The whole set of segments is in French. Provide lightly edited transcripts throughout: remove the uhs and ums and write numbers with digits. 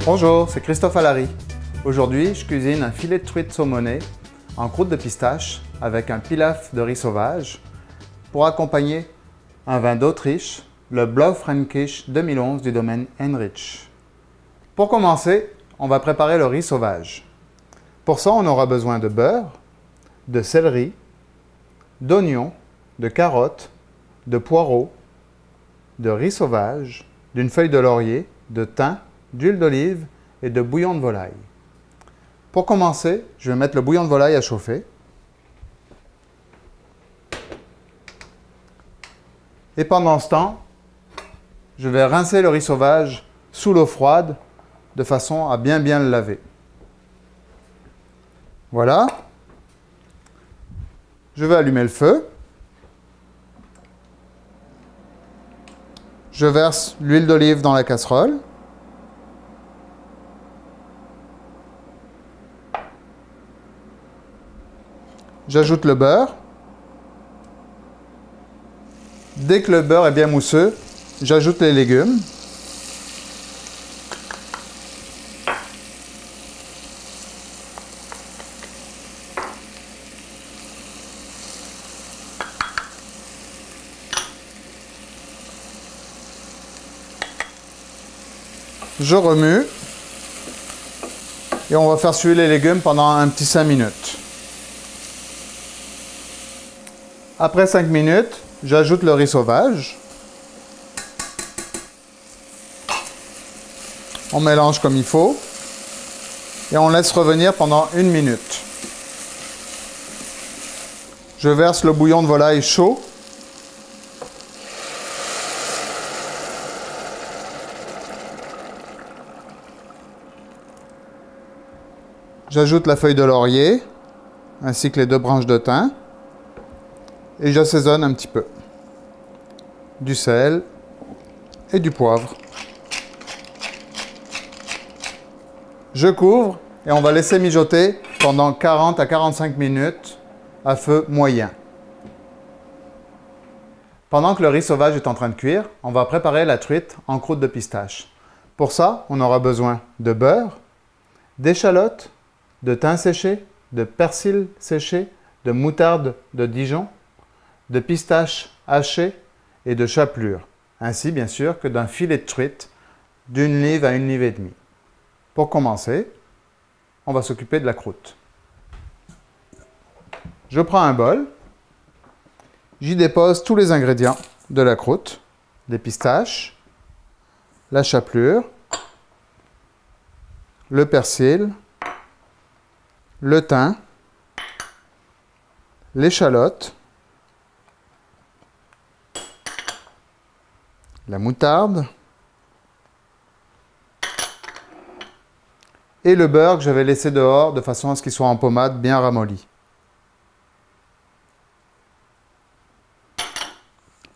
Bonjour, c'est Christophe Allary. Aujourd'hui, je cuisine un filet de truite saumonée en croûte de pistache avec un pilaf de riz sauvage pour accompagner un vin d'Autriche, le Blaufränkisch 2011 du domaine Henrich. Pour commencer, on va préparer le riz sauvage. Pour ça, on aura besoin de beurre, de céleri, d'oignons, de carottes, de poireaux, de riz sauvage, d'une feuille de laurier, de thym, d'huile d'olive et de bouillon de volaille. Pour commencer, je vais mettre le bouillon de volaille à chauffer. Et pendant ce temps, je vais rincer le riz sauvage sous l'eau froide de façon à bien le laver. Voilà. Je vais allumer le feu. Je verse l'huile d'olive dans la casserole. J'ajoute le beurre. Dès que le beurre est bien mousseux, j'ajoute les légumes. Je remue. Et on va faire suer les légumes pendant un petit 5 minutes. Après 5 minutes, j'ajoute le riz sauvage. On mélange comme il faut. Et on laisse revenir pendant 1 minute. Je verse le bouillon de volaille chaud. J'ajoute la feuille de laurier, ainsi que les 2 branches de thym. Et j'assaisonne un petit peu. Du sel et du poivre. Je couvre et on va laisser mijoter pendant 40 à 45 minutes à feu moyen. Pendant que le riz sauvage est en train de cuire, on va préparer la truite en croûte de pistache. Pour ça, on aura besoin de beurre, d'échalotes, de thym séché, de persil séché, de moutarde de Dijon, de pistaches hachées et de chapelure, ainsi bien sûr que d'un filet de truite d'1 livre à 1 livre et demie. Pour commencer, on va s'occuper de la croûte. Je prends un bol, j'y dépose tous les ingrédients de la croûte, les pistaches, la chapelure, le persil, le thym, l'échalote, la moutarde et le beurre que j'avais laissé dehors de façon à ce qu'il soit en pommade bien ramolli.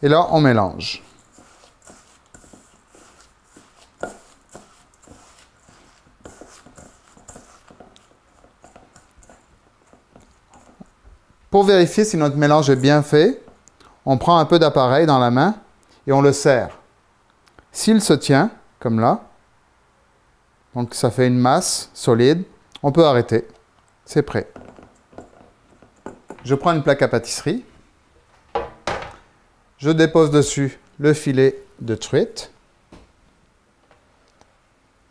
Et là, on mélange. Pour vérifier si notre mélange est bien fait, on prend un peu d'appareil dans la main et on le serre. S'il se tient, comme là, donc ça fait une masse solide, on peut arrêter. C'est prêt. Je prends une plaque à pâtisserie. Je dépose dessus le filet de truite.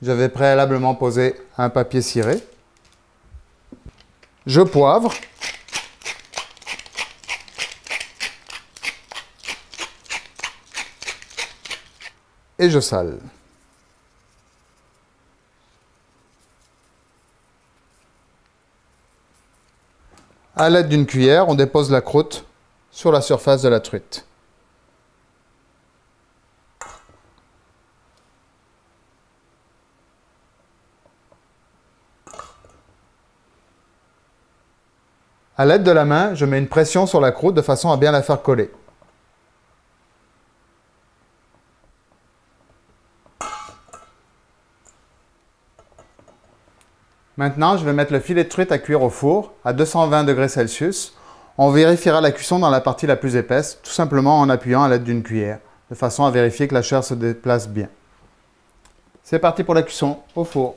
J'avais préalablement posé un papier ciré. Je poivre. Et je sale. À l'aide d'une cuillère, on dépose la croûte sur la surface de la truite. À l'aide de la main, je mets une pression sur la croûte de façon à bien la faire coller. Maintenant, je vais mettre le filet de truite à cuire au four à 220 degrés Celsius. On vérifiera la cuisson dans la partie la plus épaisse, tout simplement en appuyant à l'aide d'une cuillère, de façon à vérifier que la chair se déplace bien. C'est parti pour la cuisson au four.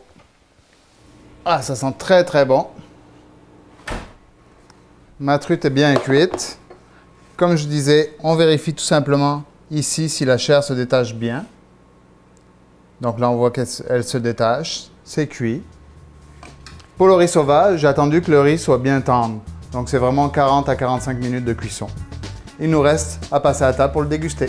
Ah, ça sent très très bon. Ma truite est bien cuite. Comme je disais, on vérifie tout simplement ici si la chair se détache bien. Donc là, on voit qu'elle se détache. C'est cuit. Pour le riz sauvage, j'ai attendu que le riz soit bien tendre. Donc c'est vraiment 40 à 45 minutes de cuisson. Il nous reste à passer à table pour le déguster.